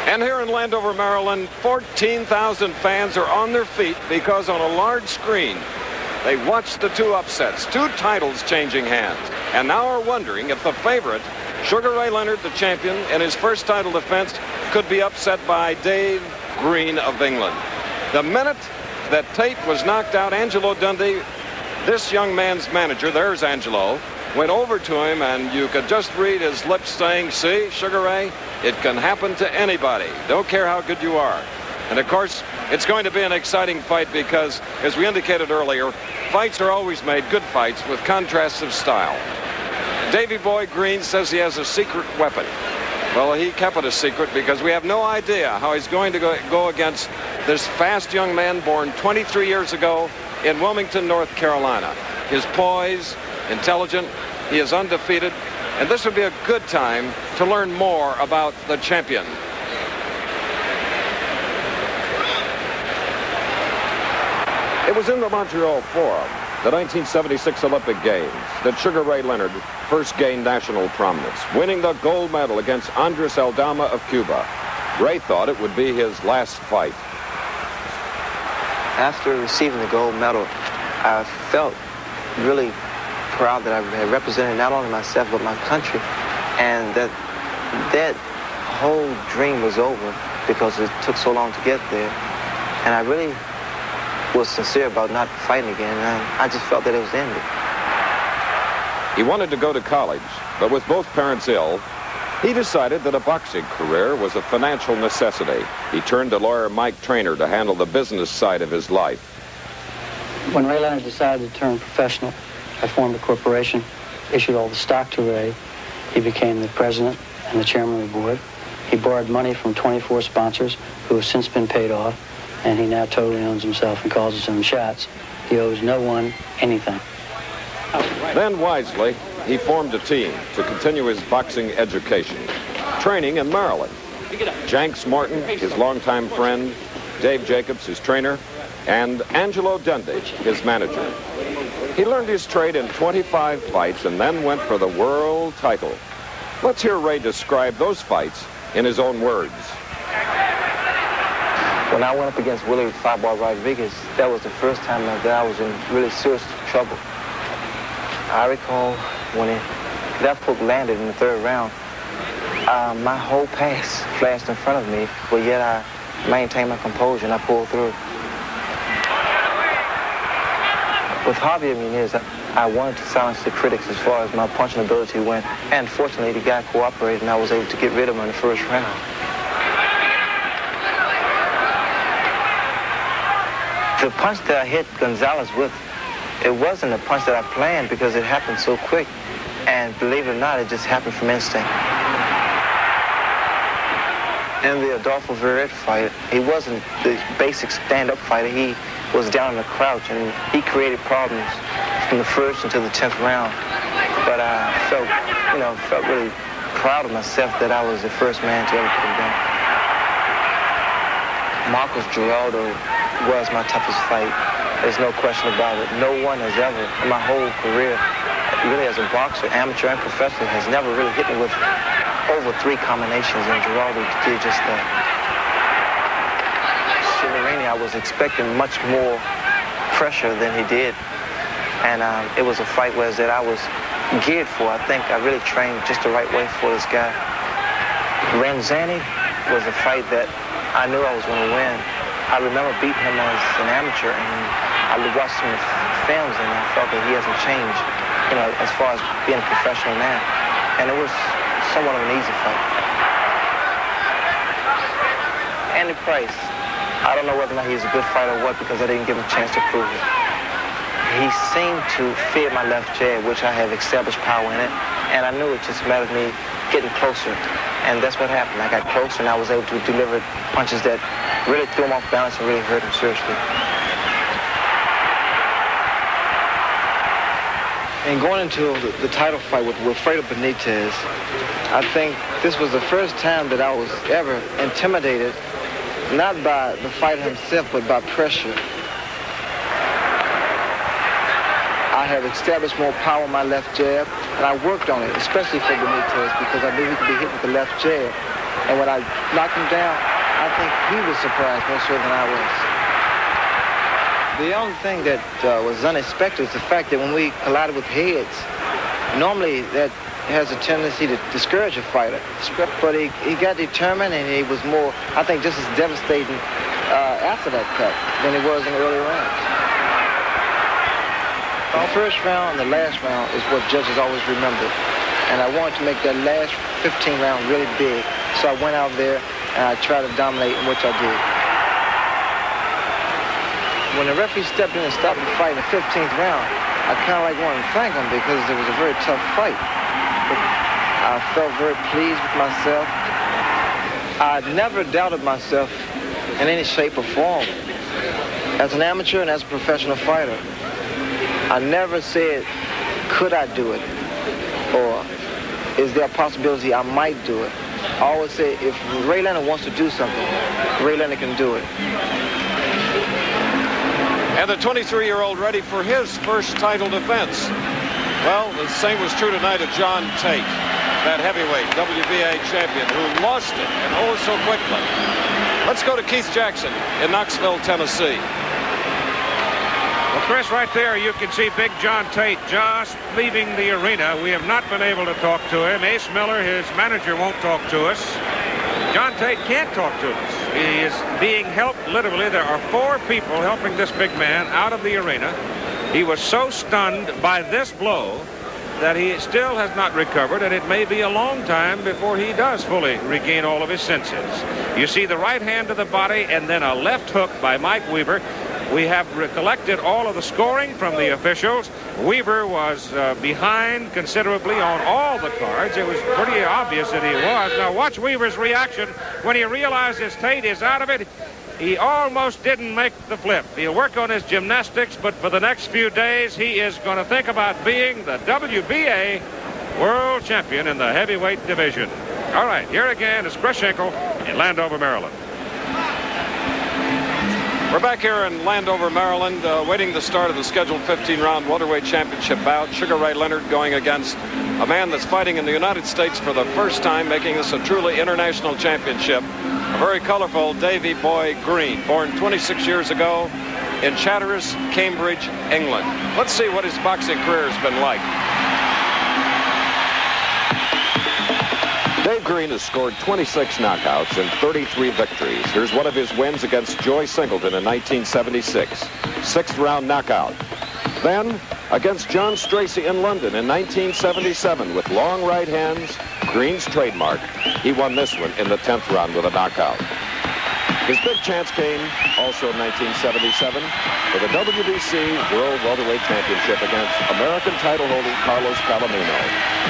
And here in Landover, Maryland, 14,000 fans are on their feet because on a large screen, they watched the two upsets, two titles changing hands, and now are wondering if the favorite, Sugar Ray Leonard, the champion, in his first title defense, could be upset by Dave Green of England. The minute that Tate was knocked out, Angelo Dundee, this young man's manager, there's Angelo, went over to him, and you could just read his lips saying, "See, Sugar Ray, it can happen to anybody. Don't care how good you are." And of course, it's going to be an exciting fight because, as we indicated earlier, fights are always made, good fights, with contrasts of style. Davy Boy Green says he has a secret weapon. Well, he kept it a secret because we have no idea how he's going to go against this fast young man born 23 years ago in Wilmington, North Carolina. His poise, intelligent, he is undefeated, and this would be a good time to learn more about the champion. It was in the Montreal Forum, the 1976 Olympic Games, that Sugar Ray Leonard first gained national prominence, winning the gold medal against Andres Aldama of Cuba. Ray thought it would be his last fight. After receiving the gold medal, I felt really proud that I had represented not only myself but my country, and that whole dream was over because it took so long to get there. And I really was sincere about not fighting again, and I just felt that it was ended. He wanted to go to college, but with both parents ill, he decided that a boxing career was a financial necessity. He turned to lawyer Mike Traynor to handle the business side of his life. When Ray Leonard decided to turn professional, I formed a corporation, issued all the stock to Ray. He became the president and the chairman of the board. He borrowed money from 24 sponsors who have since been paid off, and he now totally owns himself and calls his own shots. He owes no one anything. Then wisely, he formed a team to continue his boxing education, training in Maryland. Janks Morton, his longtime friend, Dave Jacobs, his trainer, and Angelo Dundee, his manager. He learned his trade in 25 fights and then went for the world title. Let's hear Ray describe those fights in his own words. When I went up against Willie Fireball Rodriguez, that was the first time that I was in really serious trouble. I recall when that hook landed in the third round, my whole pass flashed in front of me, but yet I maintained my composure and I pulled through. With Javier Munez, I wanted to silence the critics as far as my punching ability went, and fortunately the guy cooperated and I was able to get rid of him in the first round. The punch that I hit Gonzalez with, it wasn't a punch that I planned because it happened so quick. And believe it or not, it just happened from instinct. In the Adolfo Verret fight, he wasn't the basic stand-up fighter. He was down in the crouch, and he created problems from the first until the 10th round. But I felt really proud of myself that I was the first man to ever put him down. Marcos Giraldo was my toughest fight. There's no question about it. No one has ever, in my whole career, really as a boxer, amateur and professional, has never really hit me with over 3 combinations, and Giraldo did just that. Shimarini, I was expecting much more pressure than he did, and it was a fight that I was geared for. I think I really trained just the right way for this guy. Ranzani was a fight that I knew I was going to win. I remember beating him as an amateur, and I watched some films, and I felt that he hasn't changed, as far as being a professional man. And it was somewhat of an easy fight. Andy Price, I don't know whether or not he's a good fighter or what, because I didn't give him a chance to prove it. He seemed to fear my left jab, which I have established power in it, and I knew it just mattered me getting closer. And that's what happened. I got closer, and I was able to deliver punches that really threw him off balance and really hurt him seriously. And going into the title fight with Wilfredo Benitez, I think this was the first time that I was ever intimidated, not by the fighter himself, but by pressure. I have established more power in my left jab, and I worked on it, especially for Benitez, because I knew he could be hit with the left jab. And when I knocked him down, I think he was surprised more so than I was. The only thing that was unexpected is the fact that when we collided with heads, normally that has a tendency to discourage a fighter. But he got determined, and he was more, I think, just as devastating after that cut than he was in the early rounds. The first round and the last round is what judges always remember. And I wanted to make that last 15 round really big. So I went out there and I tried to dominate, in which I did. When the referee stepped in and stopped the fight in the 15th round, I kind of wanted to thank him because it was a very tough fight. But I felt very pleased with myself. I never doubted myself in any shape or form. As an amateur and as a professional fighter, I never said, could I do it? Or is there a possibility I might do it? I always say, if Ray Leonard wants to do something, Ray Leonard can do it. And the 23-year-old ready for his first title defense. Well, the same was true tonight of John Tate, that heavyweight WBA champion who lost it, and oh so quickly. Let's go to Keith Jackson in Knoxville, Tennessee. Well, Chris, right there you can see Big John Tate just leaving the arena. We have not been able to talk to him. Ace Miller, his manager, won't talk to us. John Tate can't talk to us. He is being helped literally. There are 4 people helping this big man out of the arena. He was so stunned by this blow that he still has not recovered, and it may be a long time before he does fully regain all of his senses. You see the right hand to the body and then a left hook by Mike Weaver. We have collected all of the scoring from the officials. Weaver was behind considerably on all the cards. It was pretty obvious that he was. Now watch Weaver's reaction when he realizes Tate is out of it. He almost didn't make the flip. He'll work on his gymnastics, but for the next few days, he is going to think about being the WBA world champion in the heavyweight division. All right, here again is Chris Schenkel in Landover, Maryland. We're back here in Landover, Maryland, waiting the start of the scheduled 15-round welterweight championship bout. Sugar Ray Leonard going against a man that's fighting in the United States for the first time, making this a truly international championship. A very colorful Davy Boy Green, born 26 years ago in Chatteris, Cambridge, England. Let's see what his boxing career has been like. Dave Green has scored 26 knockouts and 33 victories. Here's one of his wins against Joy Singleton in 1976. 6th round knockout. Then against John Stracey in London in 1977 with long right hands, Green's trademark. He won this one in the 10th round with a knockout. His big chance came also in 1977 for the WBC World Welterweight Championship against American title holder Carlos Palomino.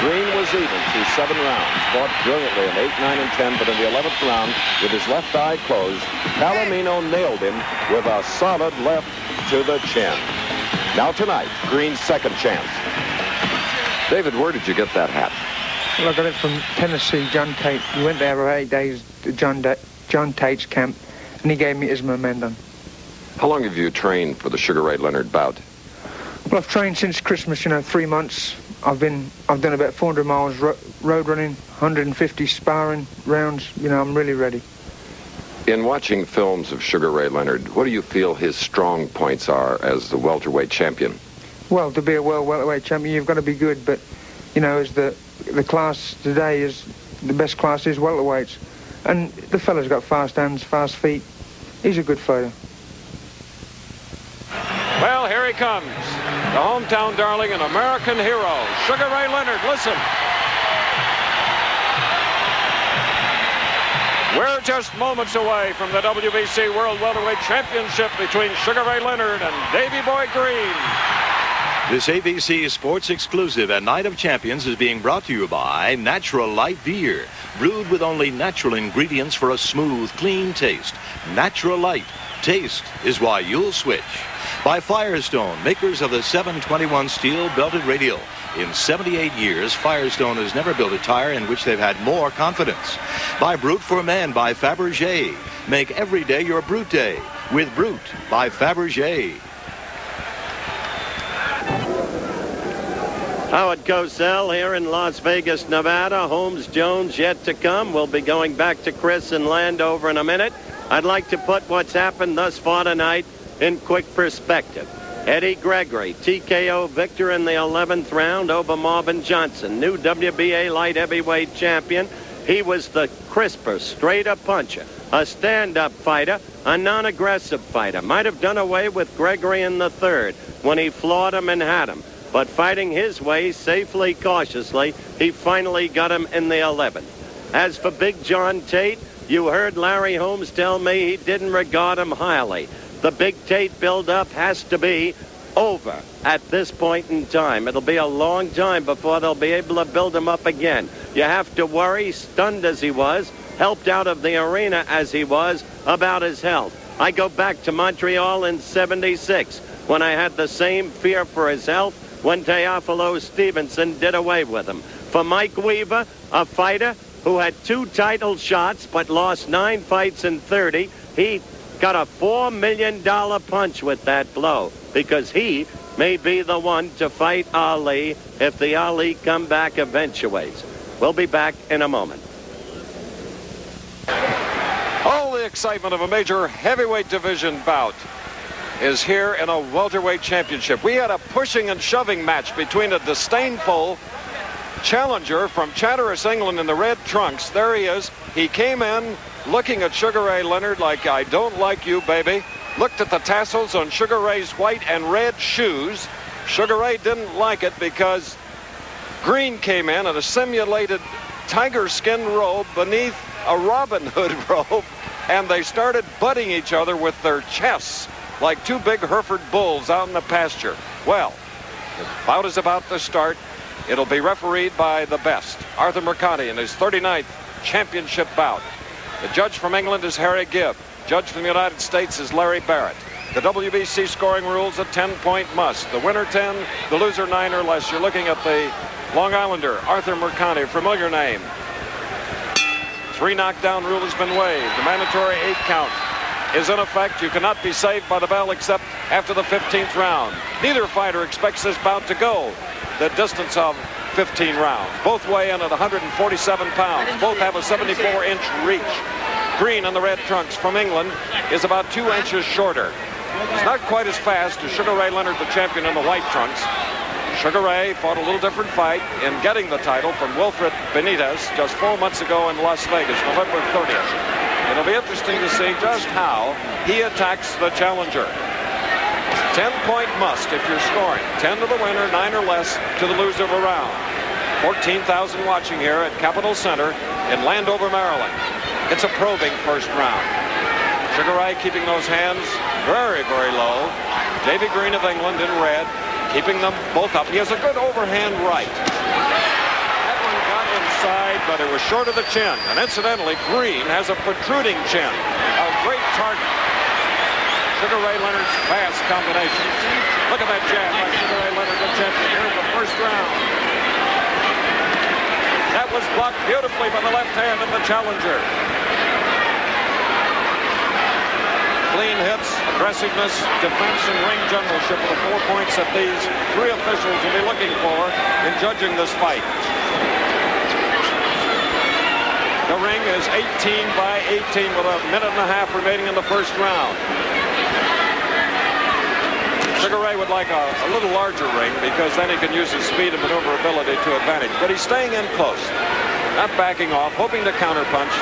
Green was even through 7 rounds, fought brilliantly in 8, 9, and 10, but in the 11th round, with his left eye closed, Palomino nailed him with a solid left to the chin. Now tonight, Green's second chance. David, where did you get that hat? Well, I got it from Tennessee, John Tate. We went there for 8 days to John Tate's camp, and he gave me his memento. How long have you trained for the Sugar Ray Leonard bout? Well, I've trained since Christmas, 3 months. I've done about 400 miles road running, 150 sparring rounds. I'm really ready. In watching films of Sugar Ray Leonard, what do you feel his strong points are as the welterweight champion? Well, to be a world welterweight champion, you've got to be good, but, as the class today is, the best class is welterweights. And the fella's got fast hands, fast feet. He's a good fighter. Well, here he comes. The hometown darling and American hero, Sugar Ray Leonard. Listen. We're just moments away from the WBC World Welterweight Championship between Sugar Ray Leonard and Davy Boy Green. This ABC Sports exclusive and Night of Champions is being brought to you by Natural Light Beer, brewed with only natural ingredients for a smooth, clean taste. Natural Light. Taste is why you'll switch. By Firestone, makers of the 721 steel belted radial. In 78 years, Firestone has never built a tire in which they've had more confidence. By Brute for Men by Fabergé. Make every day your Brute Day with Brute by Fabergé. Howard Cosell here in Las Vegas, Nevada. Holmes Jones yet to come. We'll be going back to Chris and Landover in a minute. I'd like to put what's happened thus far tonight in quick perspective. Eddie Gregory, TKO victor in the 11th round over Marvin Johnson, new WBA light heavyweight champion. He was the crisper, straighter puncher, a stand-up fighter, a non-aggressive fighter. Might have done away with Gregory in the third when he floored him and had him. But fighting his way, safely, cautiously, he finally got him in the 11th. As for Big John Tate, you heard Larry Holmes tell me he didn't regard him highly. The Big Tate build-up has to be over at this point in time. It'll be a long time before they'll be able to build him up again. You have to worry, stunned as he was, helped out of the arena as he was, about his health. I go back to Montreal in '76 when I had the same fear for his health when Teofilo Stevenson did away with him. For Mike Weaver, a fighter who had 2 title shots but lost 9 fights in 30, he got a $4 million punch with that blow because he may be the one to fight Ali if the Ali comeback eventuates. We'll be back in a moment. All the excitement of a major heavyweight division bout is here in a welterweight championship. We had a pushing and shoving match between a disdainful challenger from Chatteris, England in the red trunks. There he is. He came in looking at Sugar Ray Leonard like, I don't like you, baby. Looked at the tassels on Sugar Ray's white and red shoes. Sugar Ray didn't like it because Green came in a simulated tiger skin robe beneath a Robin Hood robe, and they started butting each other with their chests like 2 big Hereford bulls out in the pasture. Well, the bout is about to start. It'll be refereed by the best, Arthur Mercati, in his 39th championship bout. The judge from England is Harry Gibb. Judge from the United States is Larry Barrett. The WBC scoring rules a 10-point must. The winner 10, the loser 9 or less. You're looking at the Long Islander, Arthur Mercati, familiar name. 3 knockdown rule has been waived. The mandatory 8 count is in effect. You cannot be saved by the bell except after the 15th round. Neither fighter expects this bout to go the distance of 15 rounds. Both weigh in at 147 pounds. Both have a 74-inch reach. Green in the red trunks from England is about 2 inches shorter. He's not quite as fast as Sugar Ray Leonard, the champion, in the white trunks. Sugar Ray fought a little different fight in getting the title from Wilfred Benitez just 4 months ago in Las Vegas, November 30th. It'll be interesting to see just how he attacks the challenger. 10-point must if you're scoring. 10 to the winner, 9 or less to the loser of a round. 14,000 watching here at Capitol Center in Landover, Maryland. It's a probing first round. Sugar Ray keeping those hands very, very low. Davy Green of England in red, keeping them both up. He has a good overhand right. That one got inside, but it was short of the chin. And incidentally, Green has a protruding chin. A great target. Sugar Ray Leonard's fast combinations. Look at that jab by Sugar Ray Leonard, the champion, here in the first round. That was blocked beautifully by the left hand of the challenger. Clean hits, aggressiveness, defense, and ring generalship are the 4 points that these 3 officials will be looking for in judging this fight. The ring is 18 by 18 with a minute and a half remaining in the first round. Sugar Ray would like a little larger ring because then he can use his speed and maneuverability to advantage. But he's staying in close, not backing off, hoping to counterpunch.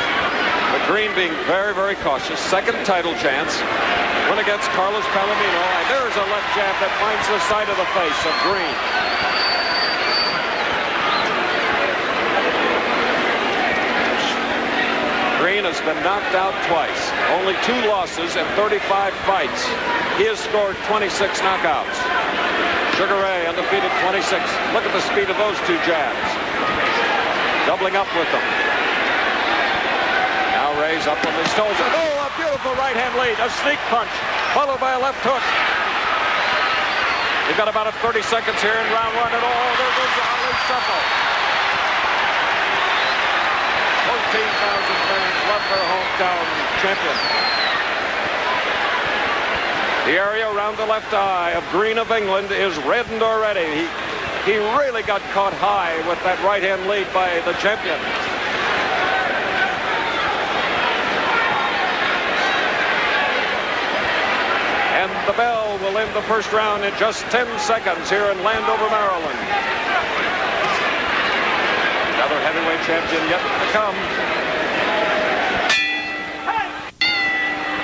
But Green being very, very cautious. Second title chance. Win against Carlos Palomino. And there's a left jab that finds the side of the face of Green. Green has been knocked out twice. Only 2 losses in 35 fights. He has scored 26 knockouts. Sugar Ray undefeated 26. Look at the speed of those 2 jabs. Doubling up with them. Now Ray's up on his toes. Oh, a beautiful right-hand lead. A sneak punch, followed by a left hook. You've got about 30 seconds here in round 1. And oh, there goes the Ali shuffle. 14,000 fans love their hometown champion. The area around the left eye of Green of England is reddened already. He really got caught high with that right-hand lead by the champion. And the bell will end the first round in just 10 seconds here in Landover, Maryland. Another heavyweight champion yet to come.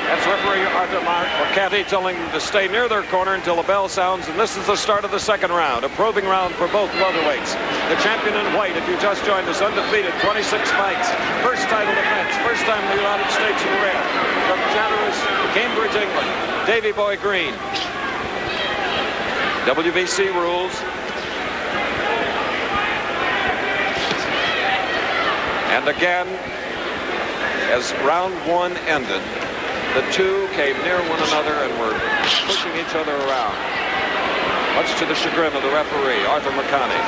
That's referee Arthur Marcanti telling them to stay near their corner until the bell sounds, and this is the start of the second round, a probing round for both welterweights. The champion in white, if you just joined us, undefeated, 26 fights, first title defense, first time in the United States in red, from Chatteris, Cambridge, England, Davy Boy Green. WBC rules. And again, as round one ended, the two came near one another and were pushing each other around, much to the chagrin of the referee, Arthur Marcanti.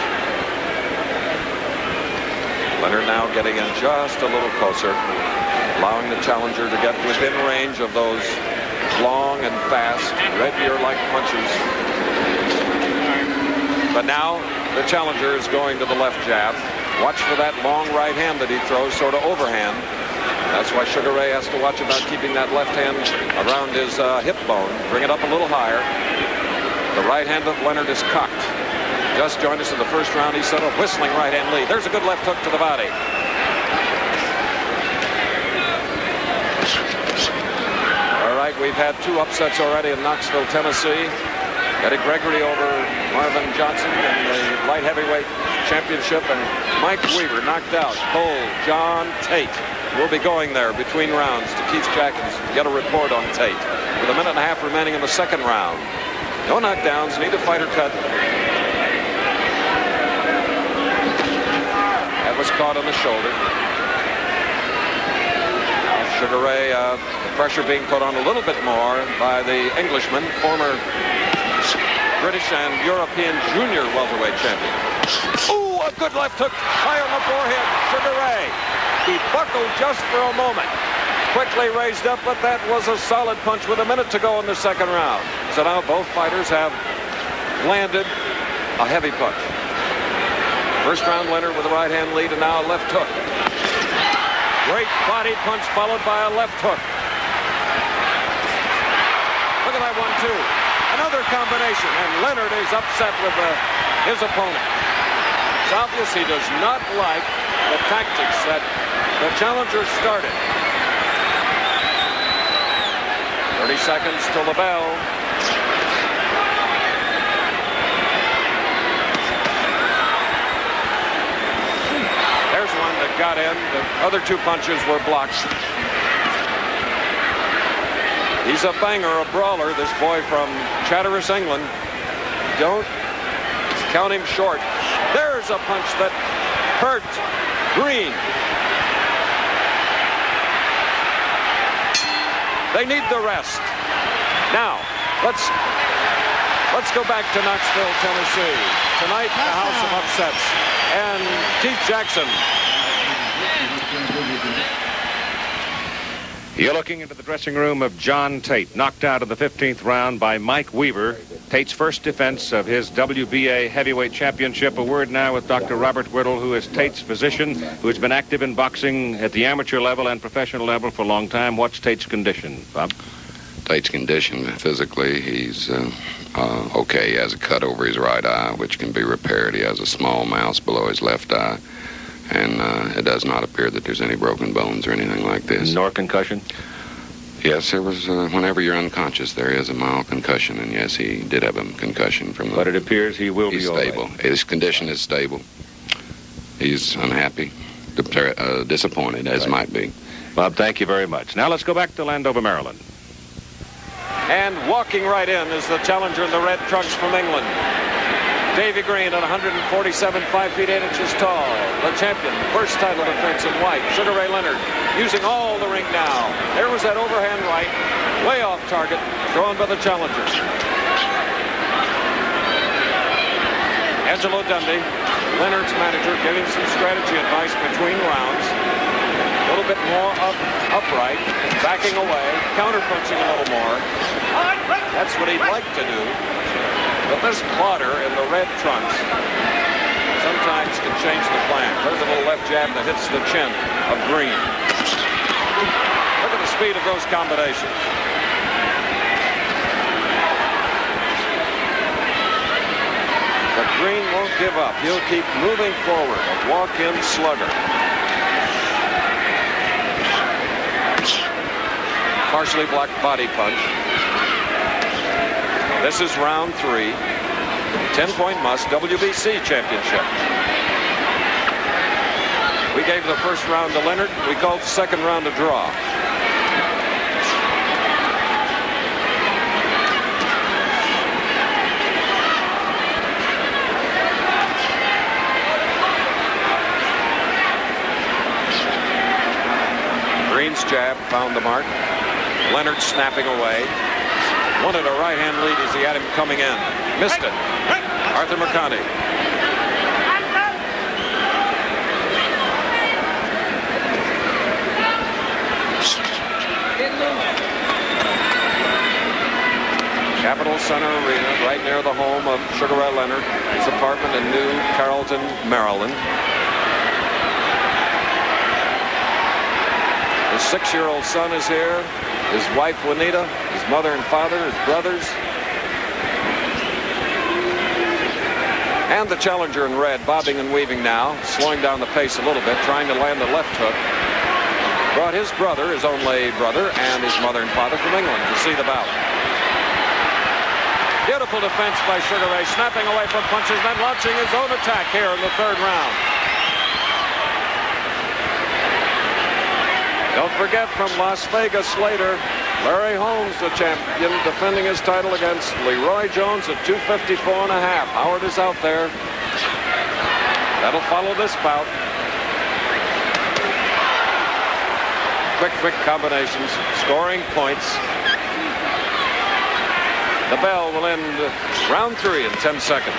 Leonard now getting in just a little closer, allowing the challenger to get within range of those long and fast, red deer-like punches. But now the challenger is going to the left jab. Watch for that long right hand that he throws, sort of overhand. That's why Sugar Ray has to watch about keeping that left hand around his hip bone. Bring it up a little higher. The right hand of Leonard is cocked. Just joined us in the first round. He set a whistling right hand lead. There's a good left hook to the body. All right, we've had two upsets already in Knoxville, Tennessee. Eddie Gregory over Marvin Johnson in the light heavyweight championship, and Mike Weaver knocked out Cole John Tate. We'll be going there between rounds to Keith Jackins to get a report on Tate. With a minute and a half remaining in the second round. No knockdowns, neither fighter cut. That was caught on the shoulder. Sugar Ray, the pressure being put on a little bit more by the Englishman, former British and European junior welterweight champion. Ooh, a good left hook high on the forehead. Sugar Ray. He buckled just for a moment. Quickly raised up, but that was a solid punch with a minute to go in the second round. So now both fighters have landed a heavy punch. First round Leonard with a right hand lead, and now a left hook. Great body punch followed by a left hook. Look at that 1-2. Another combination, and Leonard is upset with his opponent. It's obvious he does not like the tactics that the challenger started. 30 seconds till the bell. There's one that got in. The other two punches were blocked. He's a banger, a brawler, this boy from Chatteris, England. Don't count him short. There's a punch that hurt Green. They need the rest. Now, let's go back to Knoxville, Tennessee. Tonight, the house of upsets. And Keith Jackson. You're looking into the dressing room of John Tate, knocked out in the 15th round by Mike Weaver. Tate's first defense of his WBA heavyweight championship. A word now with Dr. Robert Whittle, who is Tate's physician, who has been active in boxing at the amateur level and professional level for a long time. What's Tate's condition, Bob? Tate's condition physically, he's okay. He has a cut over his right eye, which can be repaired. He has a small mouse below his left eye. And it does not appear that there's any broken bones or anything like this. Nor concussion? Yes, there was, whenever you're unconscious, there is a mild concussion. And yes, he did have a concussion from the... But it appears he will be all right. He's stable. His condition is stable. He's unhappy, disappointed, as might be. Bob, thank you very much. Now let's go back to Landover, Maryland. And walking right in is the challenger in the red trunks from England. Davy Green at 147, 5 feet 8 inches tall. The champion, first title defense in white. Sugar Ray Leonard using all the ring now. There was that overhand right, way off target, thrown by the challenger. Angelo Dundee, Leonard's manager, giving some strategy advice between rounds. A little bit more upright, backing away, counter-punching a little more. That's what he'd like to do. But this plotter in the red trunks sometimes can change the plan. There's a little left jab that hits the chin of Green. Look at the speed of those combinations. But Green won't give up. He'll keep moving forward. A walk-in slugger. Partially blocked body punch. This is round 3. 10-point must, WBC championship. We gave the first round to Leonard. We called the second round a draw. Green's jab found the mark. Leonard snapping away. Wanted a right-hand lead as he had him coming in. Missed it. Arthur McConaughey. Capitol Center Arena, right near the home of Sugar Ray Leonard, his apartment in New Carrollton, Maryland. His 6-year-old son is here. His wife, Juanita, his mother and father, his brothers. And the challenger in red, bobbing and weaving now, slowing down the pace a little bit, trying to land a left hook. Brought his brother, his only brother, and his mother and father from England to see the bout. Beautiful defense by Sugar Ray, snapping away from punches, then launching his own attack here in the 3rd round. Don't forget, from Las Vegas later, Larry Holmes, the champion, defending his title against Leroy Jones at 254.5. Howard is out there. That'll follow this bout. Quick combinations, scoring points. The bell will end round 3 in 10 seconds.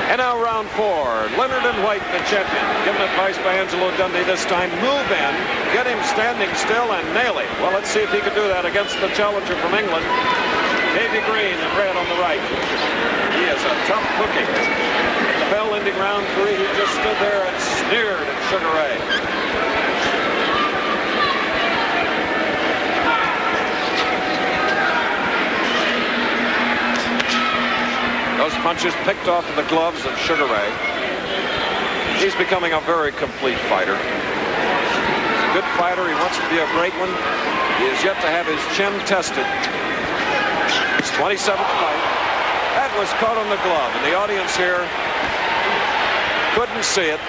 And now round 4. Leonard and White, the champion. Given advice by Angelo Dundee this time. Move in, get him standing still, and nail him. Well, let's see if he can do that against the challenger from England. Davy Green in red on the right. He is a tough cookie. The bell ending round 3. He just stood there and sneered at Sugar Ray. Those punches picked off of the gloves of Sugar Ray. He's becoming a very complete fighter. He's a good fighter. He wants to be a great one. He has yet to have his chin tested. His 27th fight. That was caught on the glove, and the audience here couldn't see it.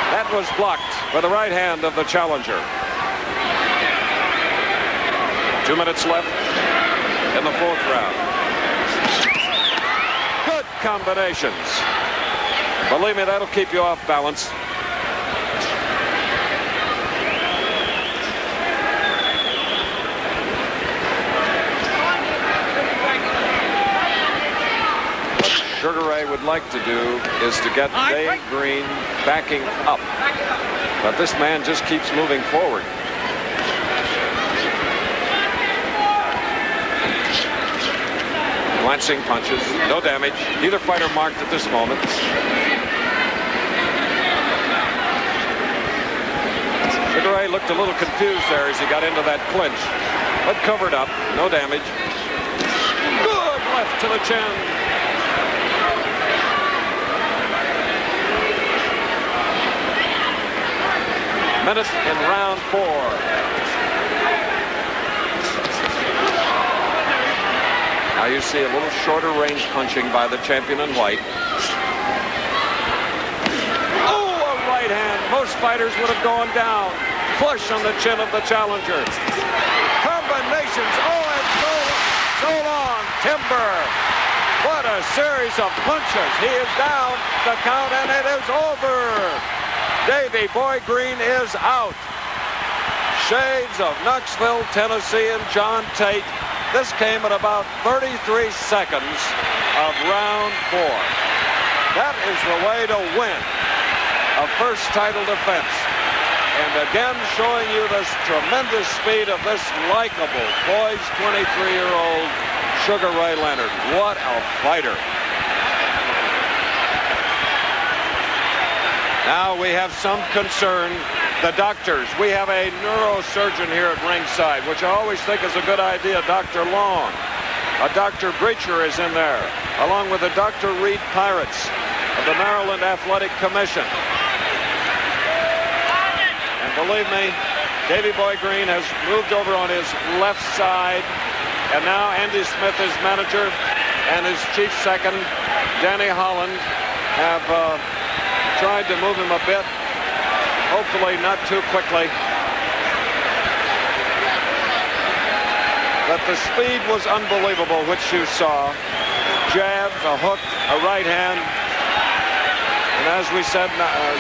That was blocked by the right hand of the challenger. 2 minutes left in the 4th round. Good combinations. Believe me, that'll keep you off balance. What Sugar Ray would like to do is to get Dave Green backing up. But this man just keeps moving forward. Glancing punches, no damage. Neither fighter marked at this moment. Sugar Ray looked a little confused there as he got into that clinch, but covered up, no damage. Good left to the chin. Minute in round 4. Now you see a little shorter range punching by the champion in white. Oh, a right hand. Most fighters would have gone down. Flush on the chin of the challenger. Combinations. Oh, and so long. Timber. What a series of punches. He is down the count, and it is over. Davy Boy Green is out. Shades of Knoxville, Tennessee, and John Tate This came at about 33 seconds of round 4. That is the way to win a first title defense. And again, showing you this tremendous speed of this likable, poised 23-year-old Sugar Ray Leonard. What a fighter. Now we have some concern. The doctors. We have a neurosurgeon here at ringside, which I always think is a good idea, Dr. Long. A Dr. Breacher is in there, along with a Dr. Reed Pirates of the Maryland Athletic Commission. And believe me, Davy Boy Green has moved over on his left side, and now Andy Smith, his manager, and his chief second, Danny Holland, have tried to move him a bit. Hopefully not too quickly. But the speed was unbelievable, which you saw. Jab, a hook, a right hand. And as we said,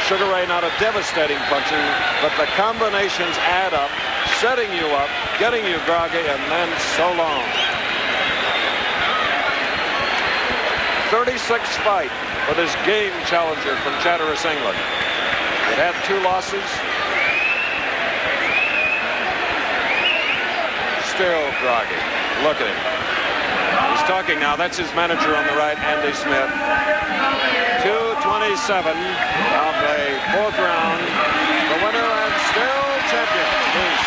Sugar Ray not a devastating puncher, but the combinations add up, setting you up, getting you groggy, and then so long. 36 fight for this game challenger from Chatteris, England. It had 2 losses. Still groggy. Look at him. He's talking now. That's his manager on the right, Andy Smith. 2:27 of the 4th round. The winner and still champion. His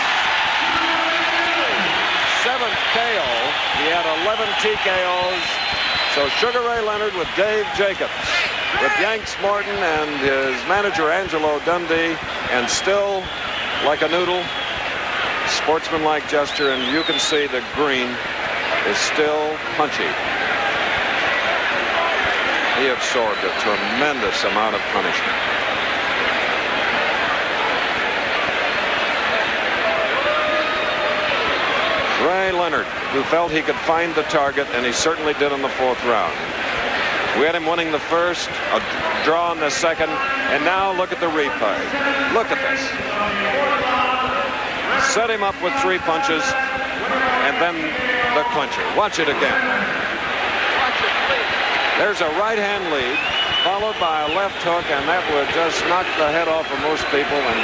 7th KO. He had 11 TKOs. So Sugar Ray Leonard with Dave Jacobs, with Yanks Morton and his manager Angelo Dundee, and still like a noodle, sportsmanlike gesture, and you can see the green is still punchy. He absorbed a tremendous amount of punishment. Ray Leonard, who felt he could find the target, and he certainly did in the 4th round. We had him winning the first, a draw in the second, and now look at the replay. Look at this. Set him up with 3 punches, and then the clincher. Watch it again. There's a right hand lead, followed by a left hook, and that would just knock the head off of most people, and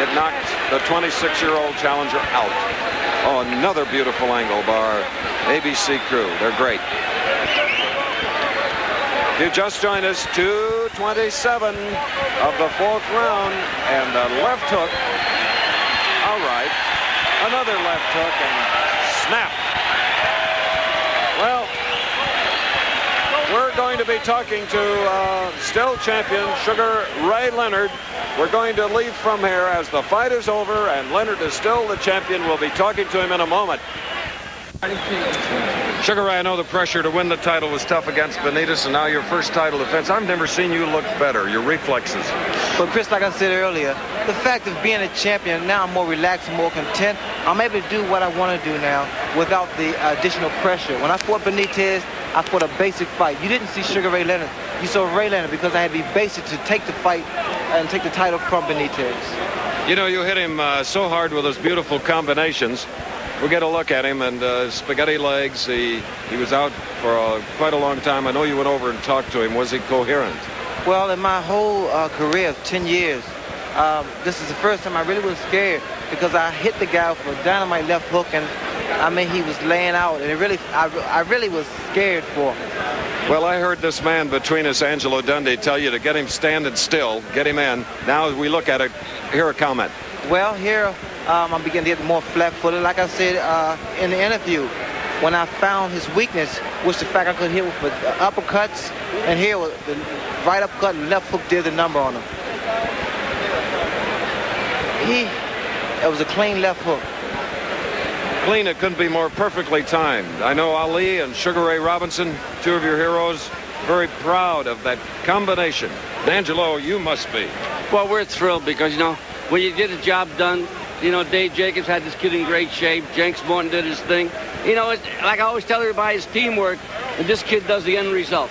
it knocked the 26-year-old challenger out. Oh, another beautiful angle by our ABC crew. They're great. If you just joined us, 2:27 of the 4th round, and the left hook. All right, another left hook, and snap. Well, we're going to be talking to still champion Sugar Ray Leonard. We're going to leave from here as the fight is over, and Leonard is still the champion. We'll be talking to him in a moment. Sugar Ray, I know the pressure to win the title was tough against Benitez, and now your first title defense. I've never seen you look better, your reflexes. But Chris, like I said earlier, the fact of being a champion, now I'm more relaxed and more content. I'm able to do what I want to do now without the additional pressure. When I fought Benitez, I fought a basic fight. You didn't see Sugar Ray Leonard. You saw Ray Leonard because I had to be basic to take the fight and take the title from Benitez. You know, you hit him so hard with those beautiful combinations. We'll get a look at him, and spaghetti legs. He was out for quite a long time. I know you went over and talked to him. Was he coherent? Well, in my whole career of 10 years, this is the first time I really was scared because I hit the guy for a dynamite left hook, and I mean, he was laying out, and I really was scared for him. Well, I heard this man between us, Angelo Dundee, tell you to get him standing still, get him in. Now, as we look at it, hear a comment. Well, here I'm beginning to get more flat-footed. Like I said in the interview, when I found his weakness was the fact I could hit with uppercuts, and here was the right uppercut and left hook did the number on him. It was a clean left hook. Clean, it couldn't be more perfectly timed. I know Ali and Sugar Ray Robinson, 2 of your heroes, very proud of that combination. And Angelo, you must be. Well, we're thrilled because, you know, when you get the job done, you know, Dave Jacobs had this kid in great shape. Jenks Morton did his thing. You know, like I always tell everybody, it's teamwork, and this kid does the end result.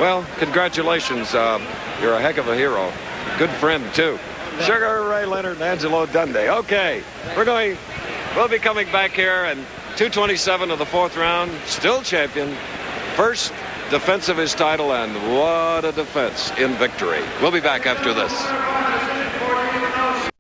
Well, congratulations. You're a heck of a hero. Good friend, too. Sugar Ray Leonard and Angelo Dundee. Okay, we'll be coming back here and 2:27 of the fourth round, still champion. First defense of his title, and what a defense in victory. We'll be back after this.